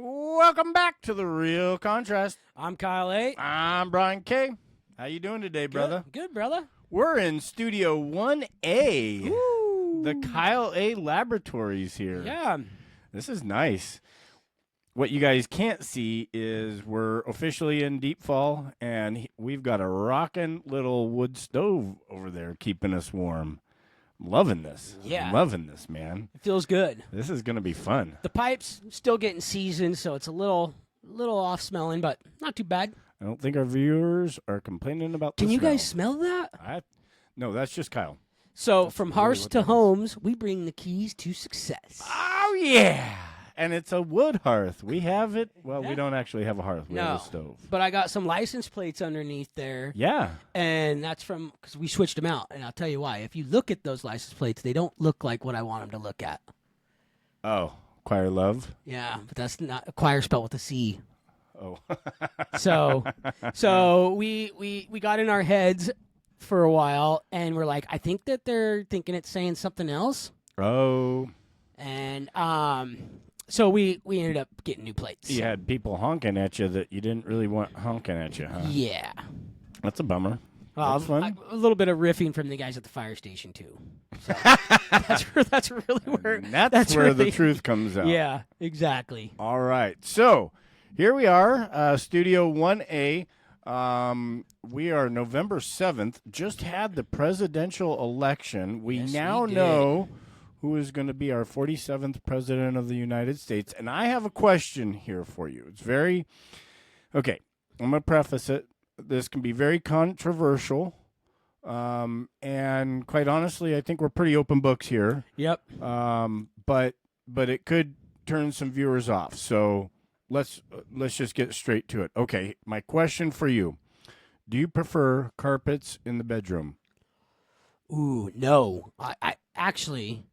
Welcome back to The Real Contrast. I'm Kyle A. I'm Brian K. How you doing today, brother? Good, brother. We're in Studio 1A. Ooh. The Kyle A. Laboratories here. Yeah. This is nice. What you guys can't see is we're officially in deep fall, and we've got a rockin' little wood stove over there keeping us warm. I'm loving this. Yeah. I'm loving this, man. It feels good. This is going to be fun. The pipe's still getting seasoned, so it's a little off smelling, but not too bad. I don't think our viewers are complaining about the Can you smell. guys smell that? No, that's just Kyle. So That's from really hearths what to that is. homes, we bring the keys to success. Oh, yeah. And it's a wood hearth. We have it. Well, we Yeah. don't actually have a hearth. We have No. a stove. But I got some license plates underneath there, Yeah. and that's because we switched them out. And I'll tell you why. If you look at those license plates, they don't look like what I want them to look at. Oh, choir love. Yeah, but that's not choir spelled with a C. Oh. So we got in our heads for a while, and we're like, I think that they're thinking it's saying something else, Oh. and so we ended up getting new plates. You had people honking at you that you didn't really want honking at you, huh? Yeah. That's a bummer. Well, That's fun. a little bit of riffing from the guys at the fire station too. So that's really where And that's where the really- truth comes out. Yeah, exactly. All right. So here we are, Studio 1A. We are November 7th. Just had the presidential election. We Yes, now we did. know who is going to be our 47th president of the United States. And I have a question here for you. It's very okay. I'm going to preface it. This can be very controversial. And quite honestly, I think we're pretty open books here. Yep. But it could turn some viewers off. So let's just get straight to it. Okay, my question for you: do you prefer carpets in the bedroom? Ooh, no. I actually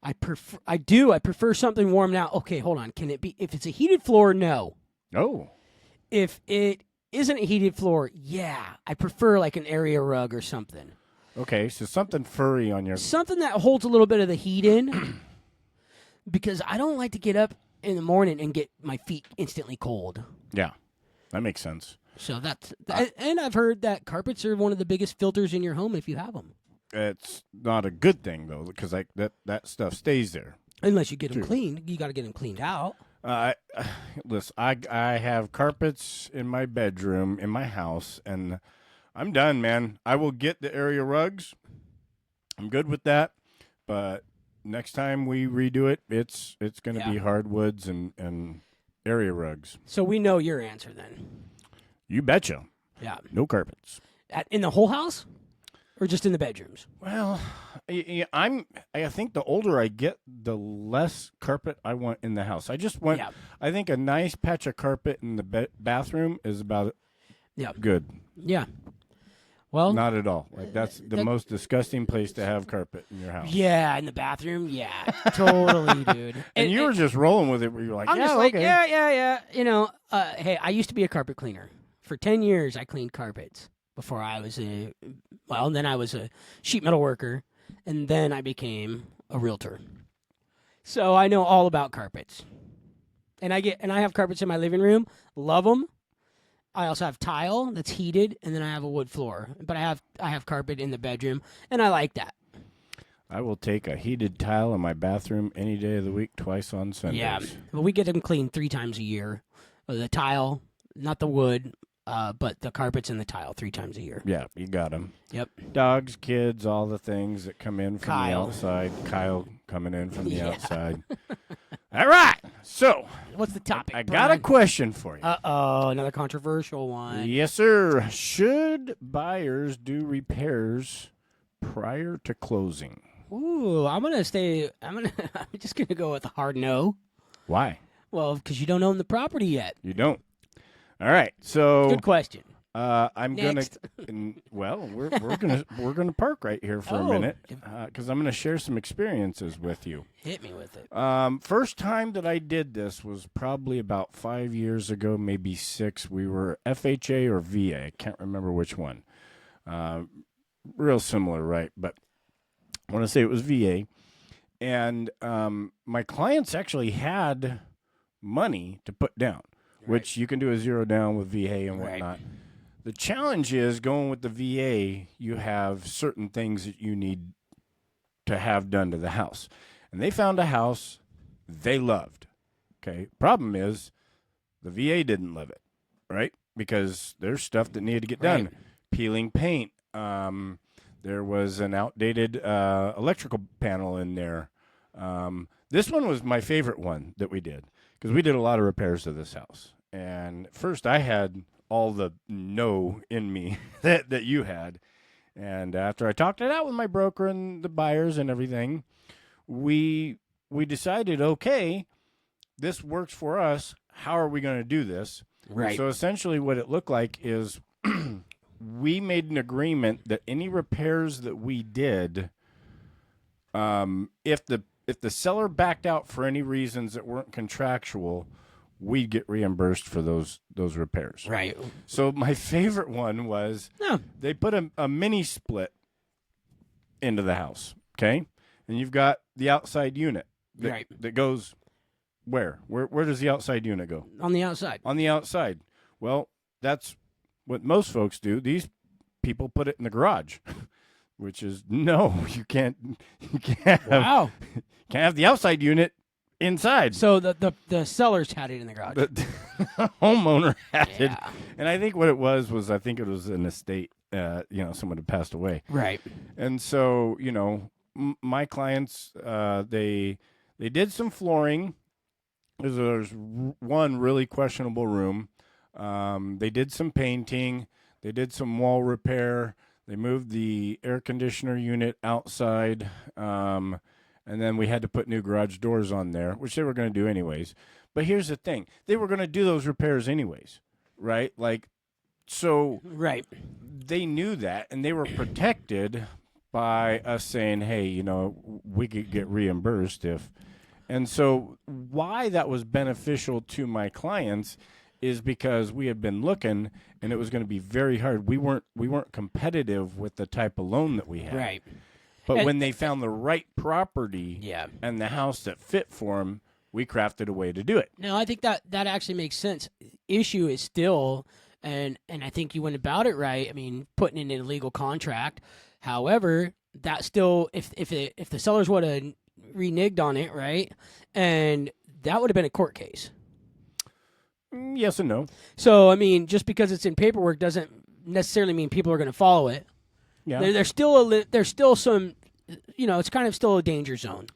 I prefer something warm now. Okay, hold on. Can it be if it's a heated floor? No. Oh, If it isn't a heated floor, yeah. I prefer like an area rug or something. okay. So something furry on your. Something that holds a little bit of the heat in because I don't like to get up in the morning and get my feet instantly cold. Yeah, that makes sense. So and I've heard that carpets are one of the biggest filters in your home if you have them. It's not a good thing though, because like that stuff stays there. Unless you get them True. cleaned. You got to get them cleaned out. Listen, I have carpets in my bedroom in my house, and I'm done, man. I will get the area rugs. I'm good with that, but next time we redo it, it's going to be hardwoods and area rugs. So we know your answer then. You betcha. Yeah. No carpets. In the whole house? Or just in the bedrooms? Well, I think the older I get, the less carpet I want in the house. I just want. Yeah. I think a nice patch of carpet in the bathroom is about good. Yeah. Well, Not at all. Like that's the most disgusting place to have carpet in your house. yeah, in the bathroom. Yeah, totally, dude. And you were just rolling with it where you're like, I'm yeah, just like, okay. yeah. You know, hey, I used to be a carpet cleaner. For 10 years, I cleaned carpets before I was then I was a sheet metal worker, and then I became a realtor. So I know all about carpets. And I have carpets in my living room. Love them. I also have tile that's heated, and then I have a wood floor. But I have carpet in the bedroom, and I like that. I will take a heated tile in my bathroom any day of the week, twice on Sundays. Yeah, but we get them cleaned 3 times a year. The tile, not the wood, but the carpets and the tile 3 times a year. Yeah, you got them. Yep. Dogs, kids, all the things that come in from Kyle. the outside. Kyle coming in from the Yeah. outside. All right. So, What's the topic? I got a question for you. Uh-oh, another controversial one. Yes, sir. Should buyers do repairs prior to closing? Ooh, I'm just gonna go with a hard no. Why? Well, because you don't own the property yet. You don't. All right. So Good question. I'm Next. we're gonna park right here for a minute because I'm gonna share some experiences with you. Hit me with it. First time that I did this was probably about 5 years ago, maybe 6. We were FHA or VA. I can't remember which one. Real similar, right? But I want to say it was VA. And my clients actually had money to put down, which you can do a zero down with VA and whatnot. The challenge is going with the VA, you have certain things that you need to have done to the house. And they found a house they loved. Okay. Problem is the VA didn't love it, right? Because there's stuff that needed to get done. Peeling paint. There was an outdated electrical panel in there. This one was my favorite one that we did because we did a lot of repairs to this house. And first I had all the no in me that you had. And after I talked it out with my broker and the buyers and everything, we decided, okay, this works for us. How are we going to do this? Right. So essentially what it looked like is we made an agreement that any repairs that we did, if the seller backed out for any reasons that weren't contractual, we'd get reimbursed for those repairs. Right. So my favorite one was they put a mini split into the house, okay? And you've got the outside unit that goes where? Where does the outside unit go? On the outside. On the outside. Well, that's what most folks do. These people put it in the garage, which is no, you can't have, can't have the outside unit inside. So the sellers had it in the garage. The homeowner had it. And I think what it was I think it was an estate, someone had passed away. Right. And so, my clients, they did some flooring. There's one really questionable room. They did some painting. They did some wall repair. They moved the air conditioner unit outside. And then we had to put new garage doors on there, which they were going to do anyways. But here's the thing. They were going to do those repairs anyways, right? So they knew that, and they were protected by us saying, hey, we could get reimbursed if. And so why that was beneficial to my clients is because we had been looking, and it was going to be very hard. We weren't competitive with the type of loan that we had. Right. But when they found the right property and the house that fit for them, we crafted a way to do it. No, I think that actually makes sense. Issue is still, and I think you went about it right. I mean, putting in a legal contract. However, that still, if the sellers would have reneged on it, right, and that would have been a court case. Yes and no. So, I mean, just because it's in paperwork doesn't necessarily mean people are going to follow it. Yeah. There's still some, it's kind of still a danger zone.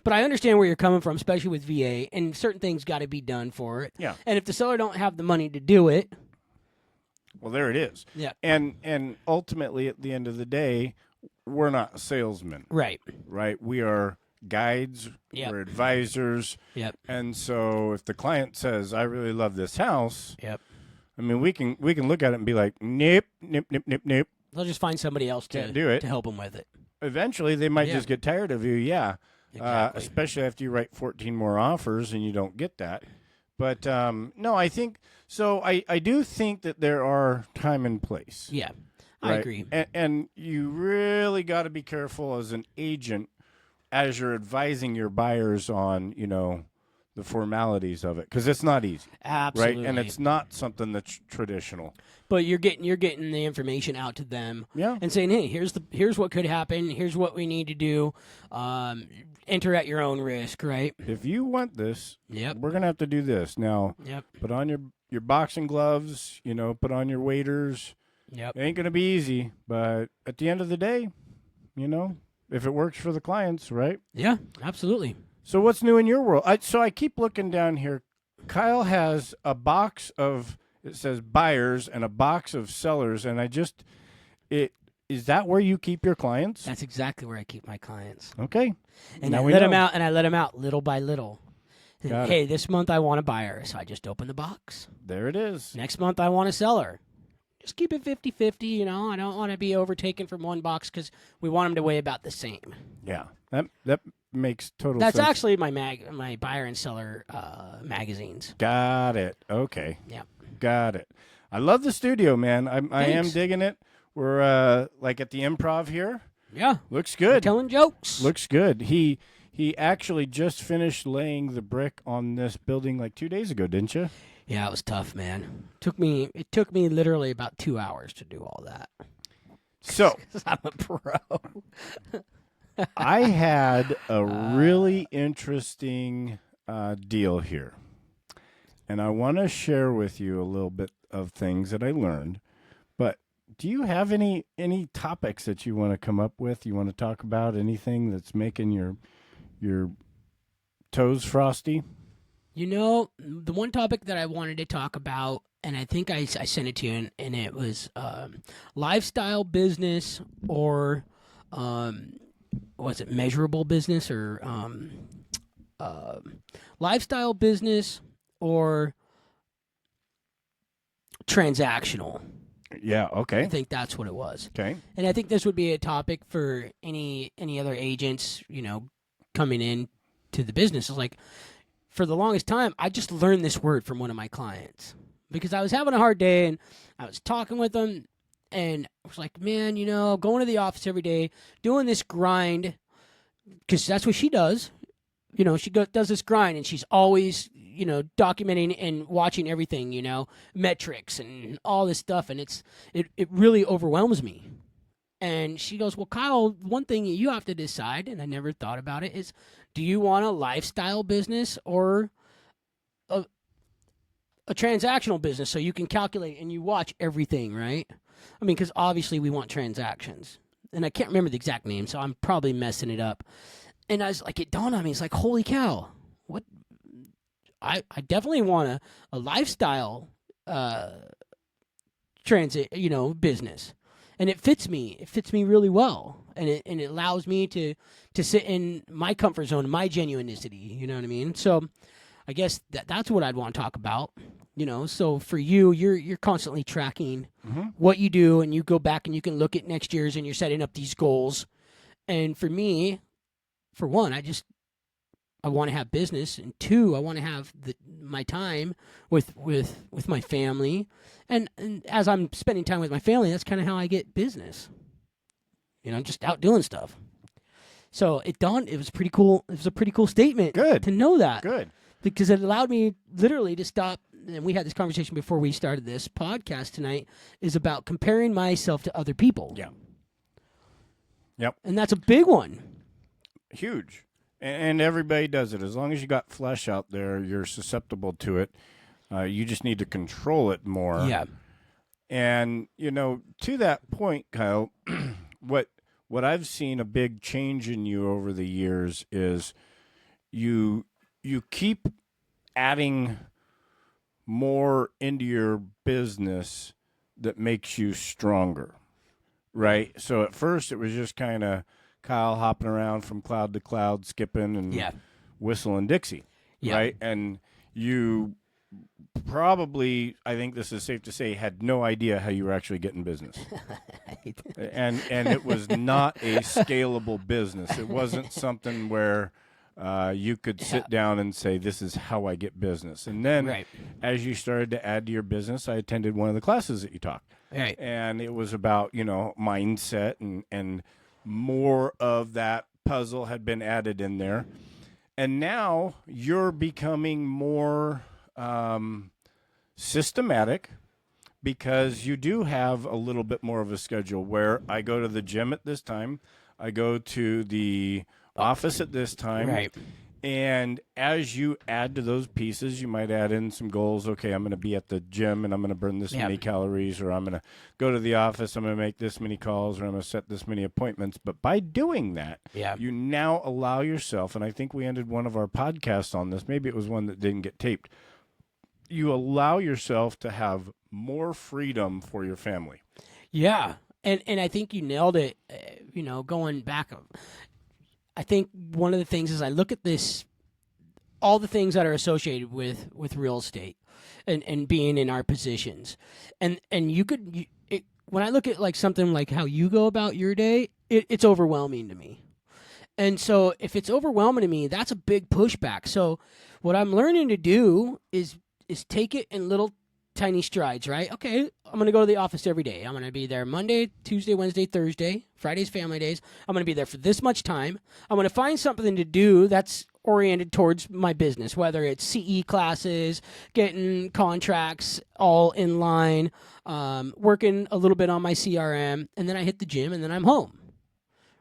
But I understand where you're coming from, especially with VA, and certain things got to be done for it. Yeah. And if the seller don't have the money to do it, well, there it is. Yeah. And ultimately, at the end of the day, we're not salesmen. Right. Right. We are guides. Yep. We're advisors. Yep. And so, if the client says, "I really love this house," Yep. I mean, we can look at it and be like, "Nope, nope, nope, nope, nope." They'll just find somebody else Can't do it. to help them with it. Eventually, they might just get tired of you. Yeah. Exactly. Especially after you write 14 more offers and you don't get that. But no, I think so. I do think that there are time and place. Yeah, I agree. And you really got to be careful as an agent as you're advising your buyers on, the formalities of it, because it's not easy. Absolutely. Right? And it's not something that's traditional. But you're getting the information out to them, and saying, "Hey, here's what could happen. Here's what we need to do. Enter at your own risk." Right? If you want this, Yep. we're gonna have to do this now. Yep. Put on your boxing gloves. Put on your waders. Yep. It ain't gonna be easy, but at the end of the day, if it works for the clients, right? Yeah, absolutely. So what's new in your world? I keep looking down here. Kyle has a box of, it says buyers and a box of sellers, and is that where you keep your clients? That's exactly where I keep my clients. Okay. And now I we let know. them out, and I let them out little by little. Got Hey, this month I want a buyer, so I just open the box. There it is. Next month I want a seller. Just keep it 50-50, I don't want to be overtaken from one box because we want them to weigh about the same. Yeah. That makes total That's sense. actually my buyer and seller magazines. Got it. Okay. Yeah. Got it. I love the studio, man. I am Thanks. digging it. We're like at the Improv here. Yeah. Looks good. Telling jokes. Looks good. He he actually just finished laying the brick on this building like 2 days ago, didn't you? Yeah, it was tough, man. It took me literally about 2 hours to do all that. So 'Cause I'm a pro. I had a really interesting deal here, and I want to share with you a little bit of things that I learned. But do you have any topics that you want to come up with? You want to talk about anything that's making your toes frosty? You know, the one topic that I wanted to talk about, and I think I sent it to you, and it was lifestyle business or was it measurable business or uh, lifestyle business or transactional. Yeah. I Okay. think that's what it was. Okay. And I think this would be a topic for any other agents, coming in to the business. It's like, for the longest time, I just learned this word from one of my clients because I was having a hard day and I was talking with them and I was like, man, going to the office every day, doing this grind, because that's what she does. She does this grind and she's always, documenting and watching everything, metrics and all this stuff. And it really overwhelms me. And she goes, well, Kyle, one thing you have to decide, and I never thought about it, is do you want a lifestyle business or a transactional business so you can calculate and you watch everything, right? I mean, because obviously we want transactions. And I can't remember the exact name, so I'm probably messing it up. And I was like, it dawned on me, it's like, holy cow, what? I definitely want a lifestyle transit, business. And it fits me. It fits me really well, and it allows me to sit in my comfort zone, my genuinity. You know what I mean? So, I guess that's what I'd want to talk about. So for you, you're constantly tracking what you do, and you go back and you can look at next year's, and you're setting up these goals. And for me, for one, I want to have business, and two, I want to have my time with my family, and as I'm spending time with my family, that's kind of how I get business. Just out doing stuff. So it was pretty cool. It was a pretty cool statement. Good. To know that. Good. Because it allowed me literally to stop. And we had this conversation before we started this podcast tonight. Is about comparing myself to other people. Yeah. Yep. And that's a big one. Huge. And everybody does it. As long as you got flesh out there, you're susceptible to it. You just need to control it more. Yeah. And, to that point, Kyle, what I've seen a big change in you over the years is you keep adding more into your business that makes you stronger, right? So at first it was just kind of Kyle hopping around from cloud to cloud, skipping and whistling Dixie, right? And you probably, I think this is safe to say, had no idea how you were actually getting business. and it was not a scalable business. It wasn't something where you could sit down and say, this is how I get business. And then as you started to add to your business, I attended one of the classes that you taught. Right. And it was about, mindset and more of that puzzle had been added in there. And now you're becoming more systematic because you do have a little bit more of a schedule where I go to the gym at this time, I go to the office at this time. Right. And as you add to those pieces, you might add in some goals. Okay, I'm going to be at the gym and I'm going to burn this many calories, or I'm going to go to the office, I'm going to make this many calls, or I'm going to set this many appointments. But by doing that, you now allow yourself, and I think we ended one of our podcasts on this, maybe it was one that didn't get taped, you allow yourself to have more freedom for your family. Yeah. And I think you nailed it, going back. I think one of the things is I look at this, all the things that are associated with real estate and being in our positions. And when I look at like something like how you go about your day, it's overwhelming to me. And so if it's overwhelming to me, that's a big pushback. So what I'm learning to do is take it in little tiny strides, right? Okay, I'm going to go to the office every day. I'm going to be there Monday, Tuesday, Wednesday, Thursday. Friday's family days. I'm going to be there for this much time. I'm going to find something to do that's oriented towards my business, whether it's CE classes, getting contracts all in line, working a little bit on my CRM, and then I hit the gym, and then I'm home.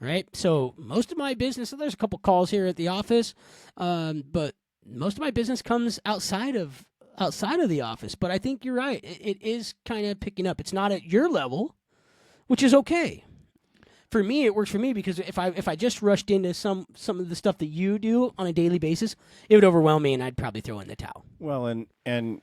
Right? So most of my business, there's a couple calls here at the office, but most of my business comes outside of the office. But I think you're right. It is kind of picking up. It's not at your level, which is okay. For me, it works for me because if I just rushed into some of the stuff that you do on a daily basis, it would overwhelm me, and I'd probably throw in the towel. Well, and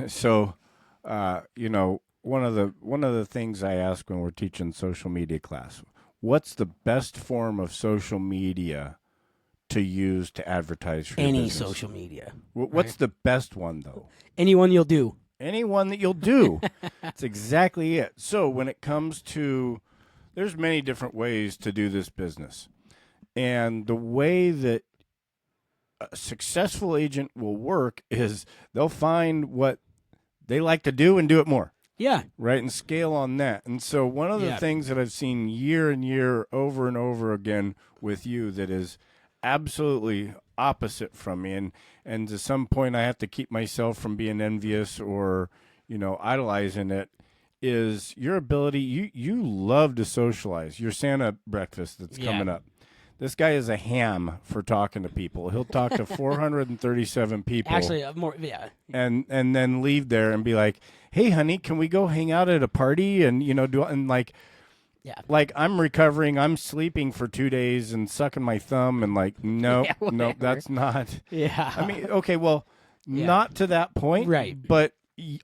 so, one of the things I ask when we're teaching social media class, what's the best form of social media to use to advertise for your Any business? social media. What's right? the best one, though? Anyone you'll do. Anyone that you'll do. That's exactly it. So when it comes to, there's many different ways to do this business. And the way that a successful agent will work is they'll find what they like to do and do it more. Yeah. Right, and scale on that. And so one of the things that I've seen year and year over and over again with you that is absolutely opposite from me, and to some point I have to keep myself from being envious or, idolizing it, is your ability. You love to socialize. Your Santa breakfast that's coming up. This guy is a ham for talking to people. He'll talk to 437 people. Actually, more, yeah. And then leave there and be like, "Hey, honey, can we go hang out at a party?" And like I'm recovering, I'm sleeping for 2 days and sucking my thumb and like, no, that's not. Yeah. I mean, okay, well, not to that point, right? But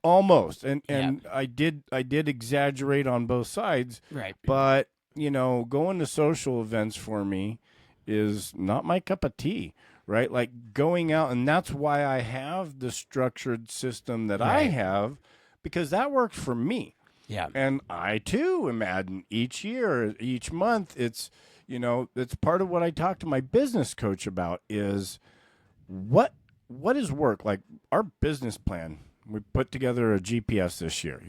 almost. And I did exaggerate on both sides, right? But going to social events for me is not my cup of tea, right? Like going out, and that's why I have the structured system that I have, because that works for me. Yeah. And I too am adding each year, each month. It's, it's part of what I talk to my business coach about is what is work? Like our business plan, we put together a GPS this year,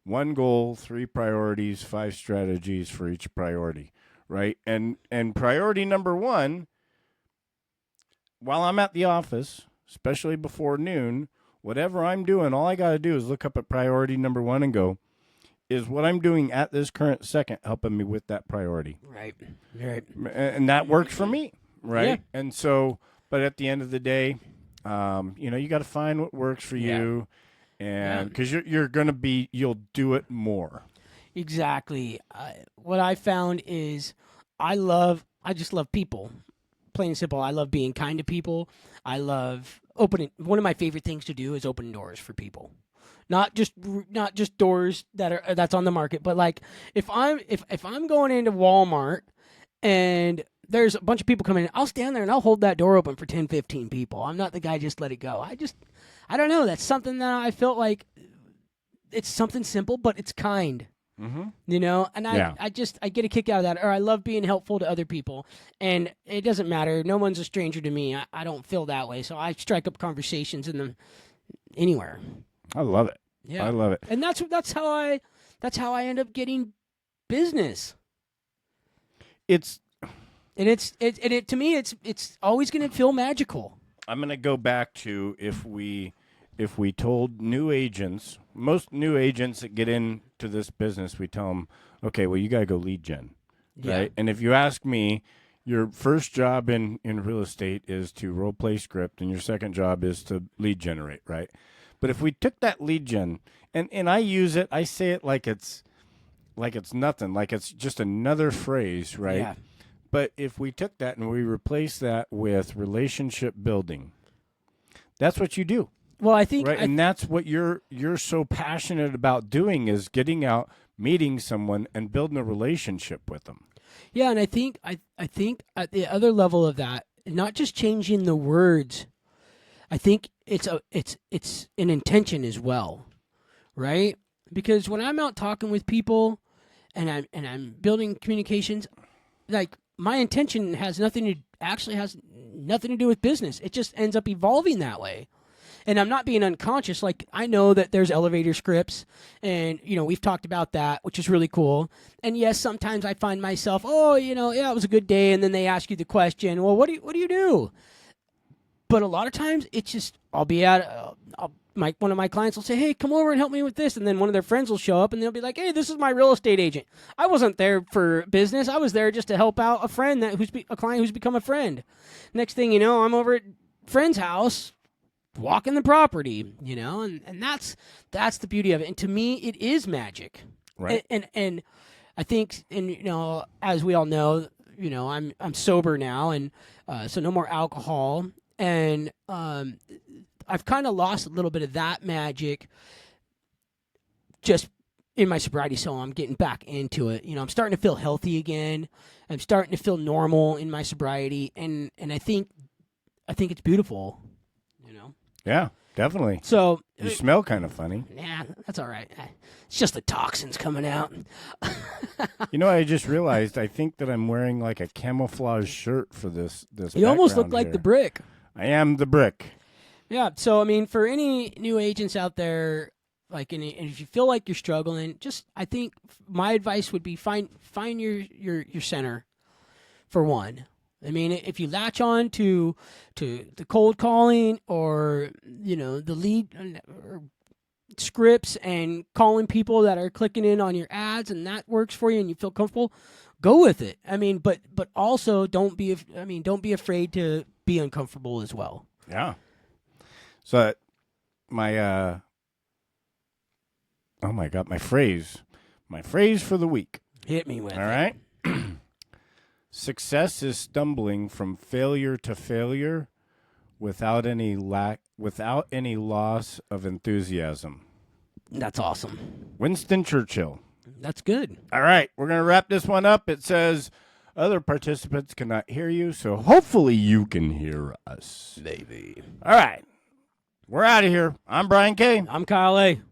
1 goal, 3 priorities, 5 strategies for each priority, right? And priority number 1, while I'm at the office, especially before noon, whatever I'm doing, all I got to do is look up at priority number 1 and go, is what I'm doing at this current second helping me with that priority? Right. And that works for me, right? Yeah. And so, but at the end of the day, you got to find what works for you. And because you'll do it more. Exactly. What I found is I just love people. Plain and simple. I love being kind to people. I love opening. One of my favorite things to do is open doors for people. Not just doors that's on the market, but like if I'm going into Walmart and there's a bunch of people coming in, I'll stand there and I'll hold that door open for 10, 15 people. I'm not the guy just let it go. I don't know. That's something that I felt like it's something simple, but it's kind. Mm-hmm. And I get a kick out of that, or I love being helpful to other people, and it doesn't matter. No one's a stranger to me. I don't feel that way, so I strike up conversations in them anywhere. I love it. Yeah, I love it, and that's how I end up getting business. To me it's always going to feel magical. I'm going to go back to if we told new agents, most new agents that get into this business, we tell them, okay, well, you got to go lead gen, right? And if you ask me, your first job in real estate is to role play script, and your second job is to lead generate, right? But if we took that lead gen, and I use it, I say it like it's nothing, like it's just another phrase, right? Yeah. But if we took that and we replaced that with relationship building, that's what you do. Well, I think, right, and that's what you're so passionate about doing, is getting out, meeting someone, and building a relationship with them. Yeah, and I think at the other level of that, not just changing the words, I think it's an intention as well, right? Because when I'm out talking with people, and I'm building communications, like my intention has nothing to do with business. It just ends up evolving that way. And I'm not being unconscious. Like, I know that there's elevator scripts, and, we've talked about that, which is really cool. And yes, sometimes I find myself, oh, yeah, it was a good day. And then they ask you the question, well, what do you do? But a lot of times it's just, I'll be one of my clients will say, hey, come over and help me with this. And then one of their friends will show up and they'll be like, hey, this is my real estate agent. I wasn't there for business. I was there just to help out a friend a client who's become a friend. Next thing you know, I'm over at friend's house walking the property, and that's the beauty of it. And to me, it is magic. Right. And I think, as we all know, I'm sober now, and so no more alcohol. And I've kind of lost a little bit of that magic just in my sobriety, so I'm getting back into it. I'm starting to feel healthy again. I'm starting to feel normal in my sobriety, and I think it's beautiful. Yeah, definitely. So you smell kind of funny. Yeah, that's all right. It's just the toxins coming out. I just realized I think that I'm wearing like a camouflage shirt for this. You almost look like here. the Brick. I am the Brick. Yeah. So I mean, for any new agents out there, and if you feel like you're struggling, I think my advice would be find your center for one. I mean, if you latch on to the cold calling or the lead or scripts and calling people that are clicking in on your ads, and that works for you and you feel comfortable, go with it. I mean, but also don't be afraid to be uncomfortable as well. Yeah. So my oh my God, my phrase for the week. Hit me with it. All right. Success is stumbling from failure to failure without any loss of enthusiasm. That's awesome. Winston Churchill. That's good. All right, we're going to wrap this one up. It says other participants cannot hear you, so hopefully you can hear us. Maybe. All right. We're out of here. I'm Brian K. I'm Kyle A.